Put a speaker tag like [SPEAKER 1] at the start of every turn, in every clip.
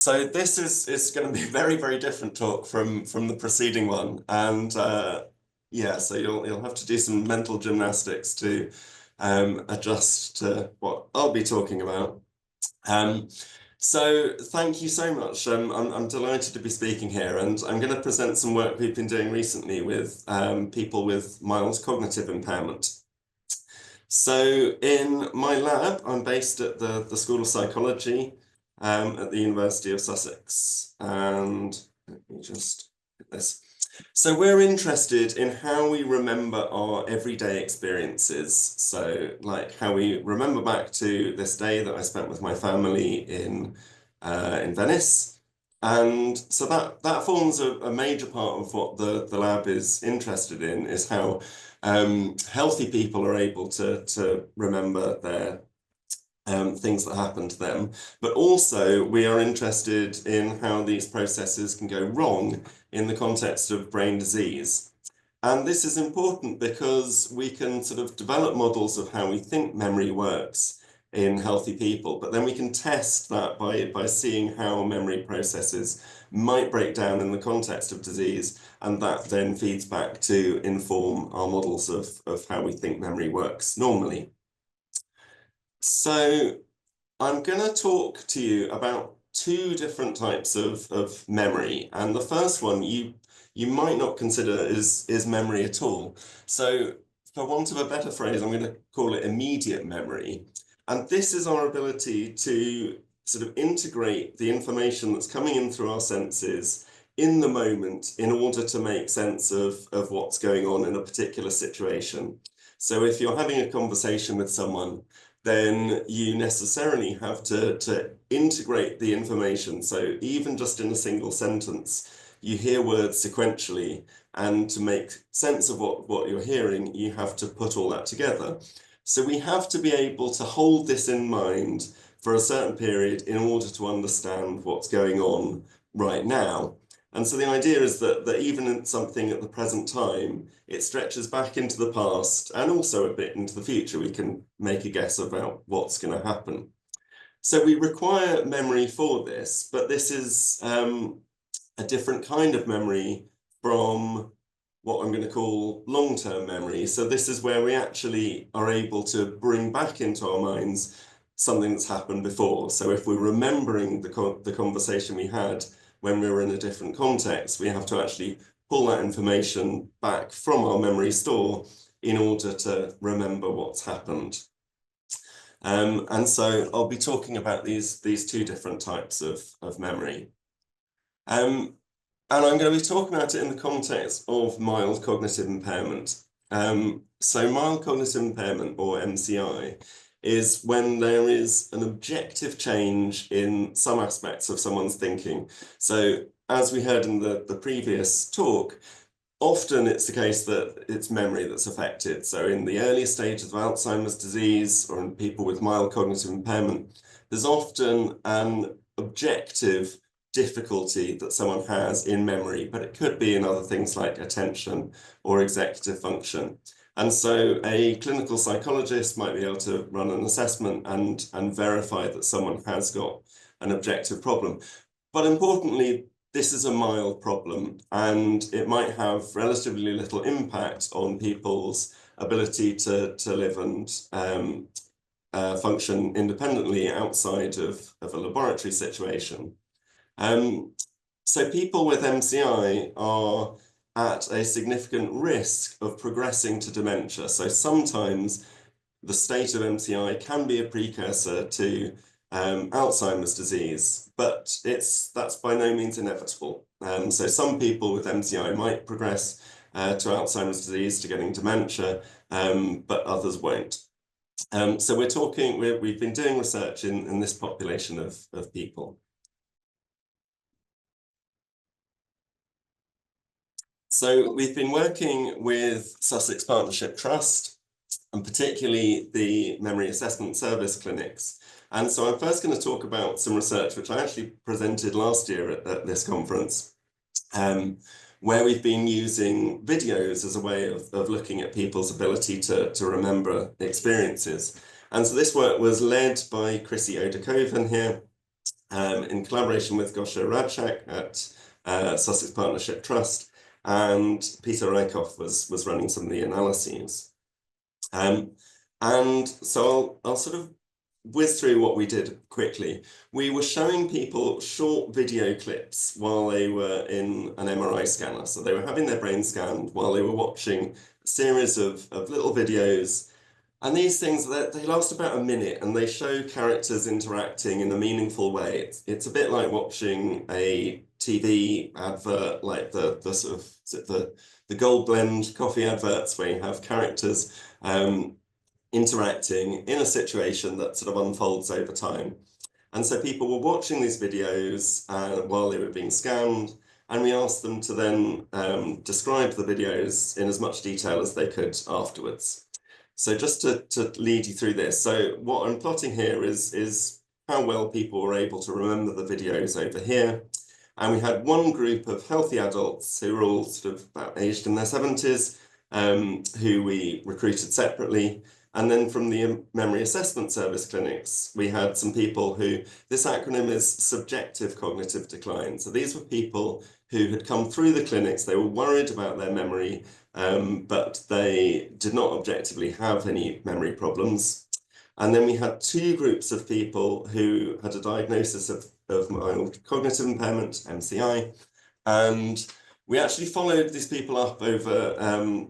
[SPEAKER 1] So this is going to be a very, very different talk from the preceding one. And yeah, so you'll have to do some mental gymnastics to adjust to what I'll be talking about. Um, so thank you so much. I'm delighted to be speaking here, and I'm going to present some work we've been doing recently with people with mild cognitive impairment. So in my lab, I'm based at the School of Psychology at the University of Sussex. And let me just get this. So we're interested in how we remember our everyday experiences. So like how we remember back to this day that I spent with my family in Venice. And so that forms a major part of what the lab is interested in, is how healthy people are able to remember their things that happen to them. But also we are interested in how these processes can go wrong in the context of brain disease. And this is important because we can sort of develop models of how we think memory works in healthy people, but then we can test that by seeing how memory processes might break down in the context of disease, and that then feeds back to inform our models of how we think memory works normally. So I'm going to talk to you about two different types of memory, and the first one you might not consider is memory at all. So for want of a better phrase, I'm going to call it immediate memory. And this is our ability to sort of integrate the information that's coming in through our senses in the moment in order to make sense of what's going on in a particular situation. So if you're having a conversation with someone, then you necessarily have to integrate the information. So even just in a single sentence, you hear words sequentially, and to make sense of what you're hearing, you have to put all that together. So we have to be able to hold this in mind for a certain period in order to understand what's going on right now. And so the idea is that even in something at the present time, it stretches back into the past and also a bit into the future. We can make a guess about what's going to happen. So we require memory for this, but this is a different kind of memory from what I'm going to call long-term memory. So this is where we actually are able to bring back into our minds something that's happened before. So if we're remembering the conversation we had when we were in a different context, we have to actually pull that information back from our memory store in order to remember what's happened. And so I'll be talking about these two different types of memory. And I'm going to be talking about it in the context of mild cognitive impairment. So mild cognitive impairment, or MCI, is when there is an objective change in some aspects of someone's thinking. So as we heard in the previous talk, often it's the case that it's memory that's affected. So in the earlier stages of Alzheimer's disease or in people with mild cognitive impairment, there's often an objective difficulty that someone has in memory, but it could be in other things like attention or executive function. And so a clinical psychologist might be able to run an assessment and verify that someone has got an objective problem. But importantly, this is a mild problem, and it might have relatively little impact on people's ability to live and function independently outside of a laboratory situation. So people with MCI are at a significant risk of progressing to dementia. So sometimes the state of MCI can be a precursor to Alzheimer's disease, but that's by no means inevitable. So some people with MCI might progress to Alzheimer's disease, to getting dementia, but others won't. So we've been doing research in this population of people. So we've been working with Sussex Partnership Trust, and particularly the Memory Assessment Service clinics. And so I'm first going to talk about some research which I actually presented last year at this conference, where we've been using videos as a way of looking at people's ability to remember experiences. And so this work was led by Chrissy Odakoven here, in collaboration with Gosha Radchak at Sussex Partnership Trust, and Peter Rykoff was running some of the analyses. And so I'll sort of whiz through what we did quickly. We were showing people short video clips while they were in an MRI scanner. So they were having their brain scanned while they were watching a series of little videos. And these things, they last about a minute and they show characters interacting in a meaningful way. It's a bit like watching a TV advert, like the sort of the Gold Blend coffee adverts where you have characters interacting in a situation that sort of unfolds over time. And so people were watching these videos while they were being scanned, and we asked them to then describe the videos in as much detail as they could afterwards. So just to lead you through this, so what I'm plotting here is how well people were able to remember the videos over here. And we had one group of healthy adults who were all sort of about aged in their 70s, who we recruited separately. And then from the memory assessment service clinics, we had some people who, this acronym is subjective cognitive decline. So these were people who had come through the clinics, they were worried about their memory, but they did not objectively have any memory problems. And then we had two groups of people who had a diagnosis of mild cognitive impairment, MCI, and we actually followed these people up over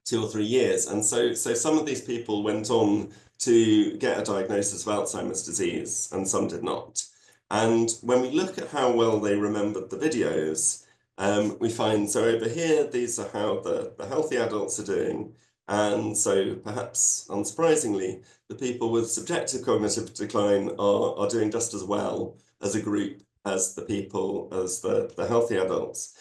[SPEAKER 1] 2 or 3 years. And so some of these people went on to get a diagnosis of Alzheimer's disease and some did not. And when we look at how well they remembered the videos, we find, so over here, these are how the healthy adults are doing. And so perhaps unsurprisingly, the people with subjective cognitive decline are doing just as well as a group as the healthy adults.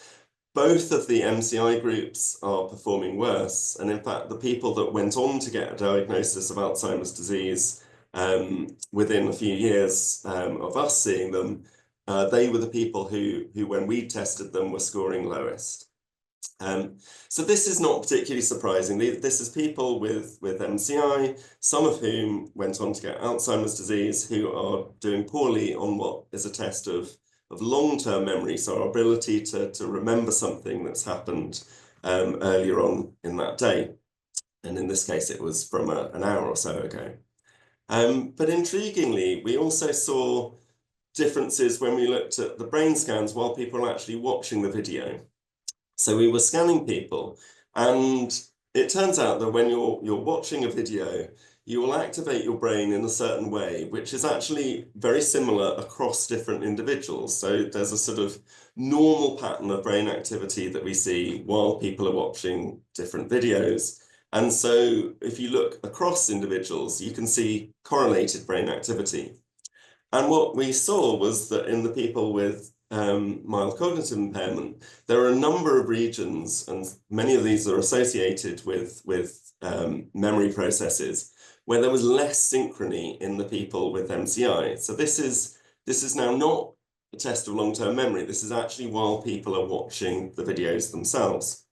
[SPEAKER 1] Both of the MCI groups are performing worse. And in fact, the people that went on to get a diagnosis of Alzheimer's disease within a few years of us seeing them, they were the people who when we tested them, were scoring lowest. So this is not particularly surprising. This is people with MCI, some of whom went on to get Alzheimer's disease, who are doing poorly on what is a test of long-term memory, so our ability to remember something that's happened earlier on in that day. And in this case, it was from an hour or so ago. But intriguingly, we also saw differences when we looked at the brain scans while people were actually watching the video. So we were scanning people, and it turns out that when you're watching a video, you will activate your brain in a certain way, which is actually very similar across different individuals. So there's a sort of normal pattern of brain activity that we see while people are watching different videos. And so if you look across individuals, you can see correlated brain activity. And what we saw was that in the people with mild cognitive impairment, there are a number of regions, and many of these are associated with memory processes, where there was less synchrony in the people with MCI. So this is now not a test of long-term memory. This is actually while people are watching the videos themselves.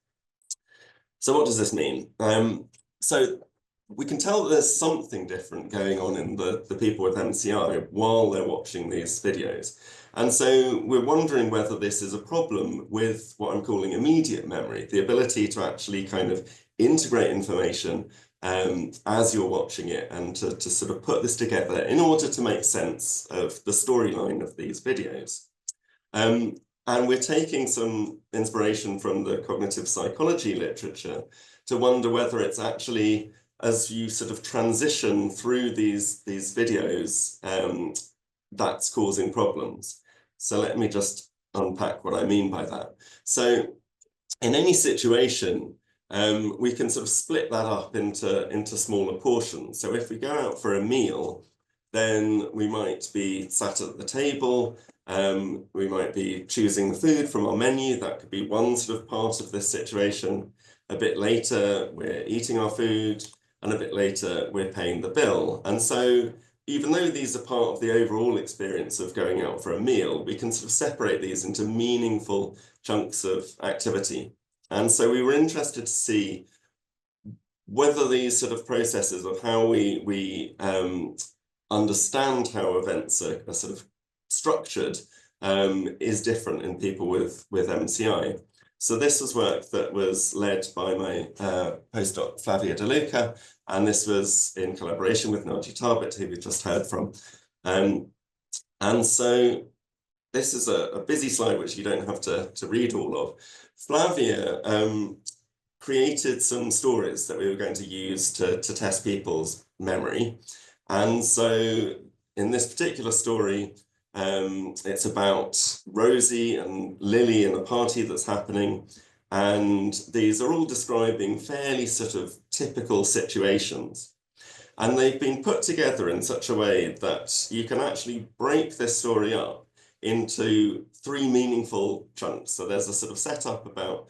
[SPEAKER 1] So what does this mean? So we can tell that there's something different going on in the people with MCI while they're watching these videos. And so we're wondering whether this is a problem with what I'm calling immediate memory, the ability to actually kind of integrate information as you're watching it and to sort of put this together in order to make sense of the storyline of these videos. And we're taking some inspiration from the cognitive psychology literature to wonder whether it's actually, as you sort of transition through these videos, that's causing problems. So let me just unpack what I mean by that. So in any situation, we can sort of split that up into smaller portions. So if we go out for a meal, then we might be sat at the table, we might be choosing the food from our menu. That could be one sort of part of this situation. A bit later, we're eating our food, and a bit later, we're paying the bill. And so even though these are part of the overall experience of going out for a meal, we can sort of separate these into meaningful chunks of activity. And so we were interested to see whether these sort of processes of how we understand how events are sort of structured is different in people with MCI. So this was work that was led by my postdoc Flavia De Luca, and this was in collaboration with Naji Tarbet, who we just heard from. And so this is a busy slide, which you don't have to read all of. Flavia created some stories that we were going to use to test people's memory. And so in this particular story, it's about Rosie and Lily in a party that's happening. And these are all describing fairly sort of typical situations. And they've been put together in such a way that you can actually break this story up into 3 meaningful chunks. So there's a sort of setup about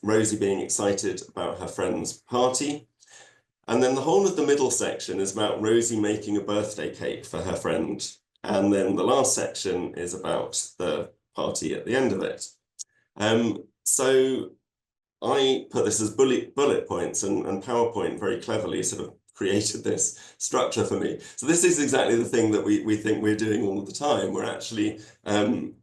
[SPEAKER 1] Rosie being excited about her friend's party. And then the whole of the middle section is about Rosie making a birthday cake for her friend. And then the last section is about the party at the end of it. So I put this as bullet points, and PowerPoint very cleverly sort of created this structure for me. So this is exactly the thing that we think we're doing all the time. We're actually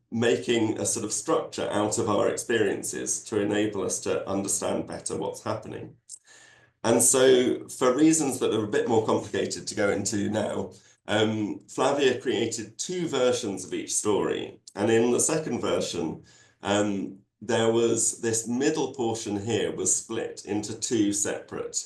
[SPEAKER 1] making a sort of structure out of our experiences to enable us to understand better what's happening. And so for reasons that are a bit more complicated to go into now, Flavia created 2 versions of each story. And in the second version, there was this middle portion here was split into 2 separate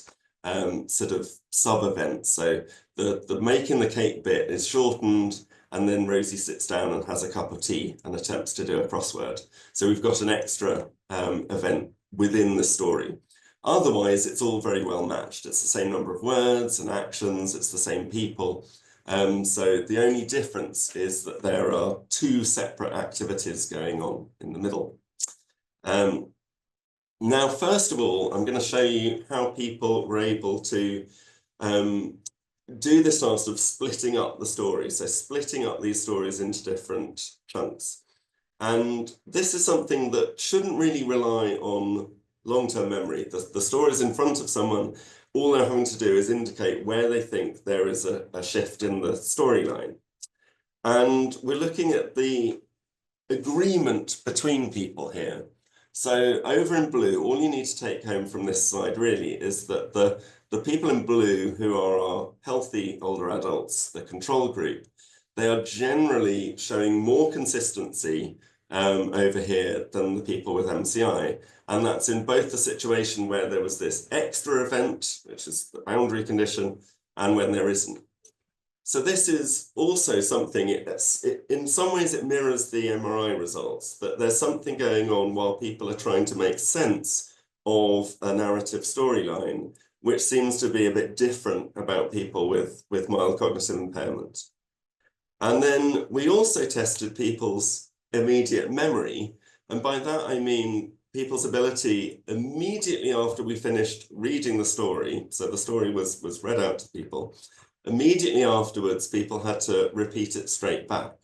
[SPEAKER 1] sort of sub-events. So the making the cake bit is shortened, and then Rosie sits down and has a cup of tea and attempts to do a crossword. So we've got an extra event within the story. Otherwise, it's all very well matched. It's the same number of words and actions. It's the same people. So the only difference is that there are 2 separate activities going on in the middle. Now, first of all, I'm going to show you how people were able to do this task of splitting up the story. So splitting up these stories into different chunks. And this is something that shouldn't really rely on long-term memory. The story is in front of someone. All they're having to do is indicate where they think there is a shift in the storyline. And we're looking at the agreement between people here. So over in blue, all you need to take home from this slide really is that the people in blue who are our healthy older adults, the control group, they are generally showing more consistency over here than the people with MCI. And that's in both the situation where there was this extra event, which is the boundary condition, and when there isn't. So this is also something, in some ways it mirrors the MRI results, that there's something going on while people are trying to make sense of a narrative storyline, which seems to be a bit different about people with mild cognitive impairment. And then we also tested people's immediate memory. And by that, I mean people's ability immediately after we finished reading the story. So the story was read out to people. Immediately afterwards, people had to repeat it straight back.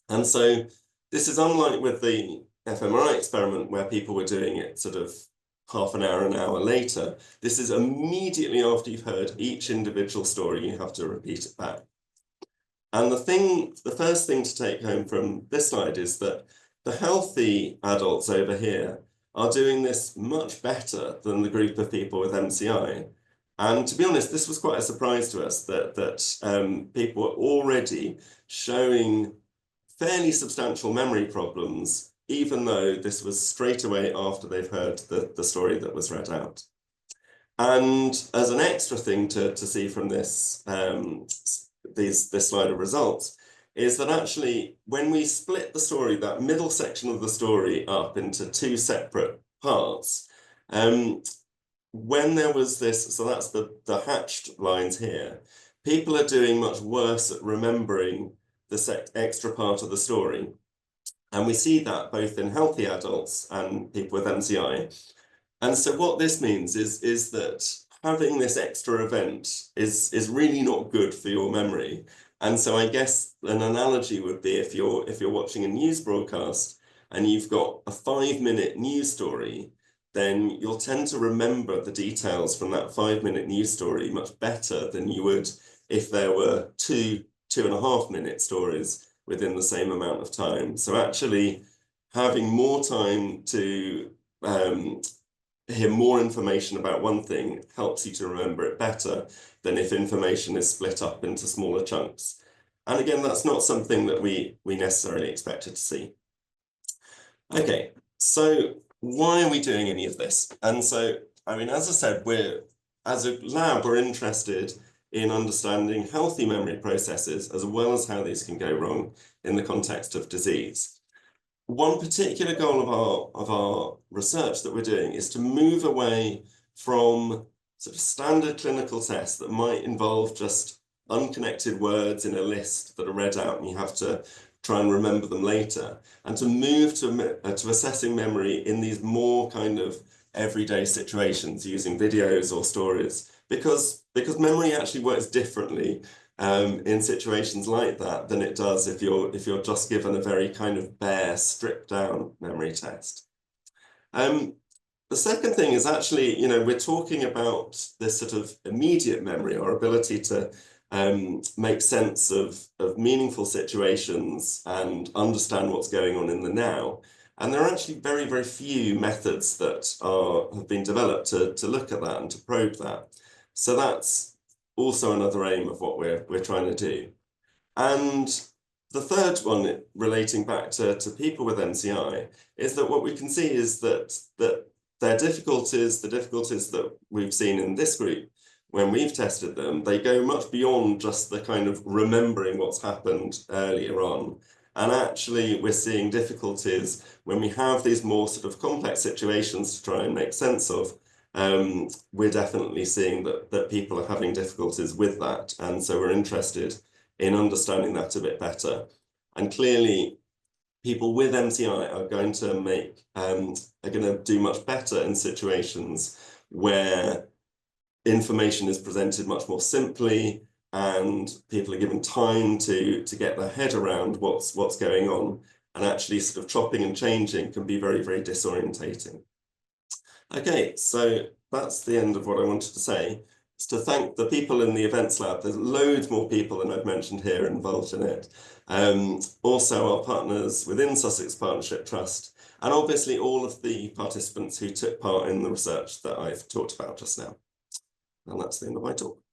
[SPEAKER 1] And so this is unlike with the fMRI experiment where people were doing it sort of half an hour later. This is immediately after you've heard each individual story, you have to repeat it back. And the first thing to take home from this slide is that the healthy adults over here are doing this much better than the group of people with MCI. And to be honest, this was quite a surprise to us that people were already showing fairly substantial memory problems, even though this was straight away after they've heard the story that was read out. And as an extra thing to see from this, this slide of results, is that actually when we split the story, that middle section of the story up into 2 separate parts, when there was this, so that's the hatched lines here, people are doing much worse at remembering the extra part of the story. And we see that both in healthy adults and people with MCI. And so what this means is that having this extra event is really not good for your memory. And so I guess an analogy would be if you're watching a news broadcast and you've got a 5-minute news story, then you'll tend to remember the details from that 5-minute news story much better than you would if there were 2.5-minute stories within the same amount of time. So actually having more time to hear more information about one thing helps you to remember it better than if information is split up into smaller chunks. And again, that's not something that we necessarily expected to see. Okay, so why are we doing any of this? And so, I mean, as I said, as a lab, we're interested in understanding healthy memory processes as well as how these can go wrong in the context of disease. One particular goal of our research that we're doing is to move away from sort of standard clinical tests that might involve just unconnected words in a list that are read out and you have to try and remember them later, and to move to assessing memory in these more kind of everyday situations using videos or stories, because memory actually works differently in situations like that than it does if you're just given a very kind of bare, stripped down memory test. The second thing is actually, we're talking about this sort of immediate memory, our ability to make sense of meaningful situations and understand what's going on in the now. And there are actually very, very few methods that have been developed to look at that and to probe that. So that's also another aim of what we're trying to do. And the third one, relating back to people with MCI, is that what we can see is that their difficulties, the difficulties that we've seen in this group, when we've tested them, they go much beyond just the kind of remembering what's happened earlier on. And actually, we're seeing difficulties when we have these more sort of complex situations to try and make sense of. We're definitely seeing that people are having difficulties with that. And so we're interested in understanding that a bit better. And clearly, people with MCI are going to do much better in situations where information is presented much more simply and people are given time to get their head around what's going on, and actually sort of chopping and changing can be very, very disorientating. Okay, so that's the end of what I wanted to say. It's to thank the people in the events lab. There's loads more people than I've mentioned here involved in it. Also our partners within Sussex Partnership Trust, and obviously all of the participants who took part in the research that I've talked about just now. And that's the end of my talk.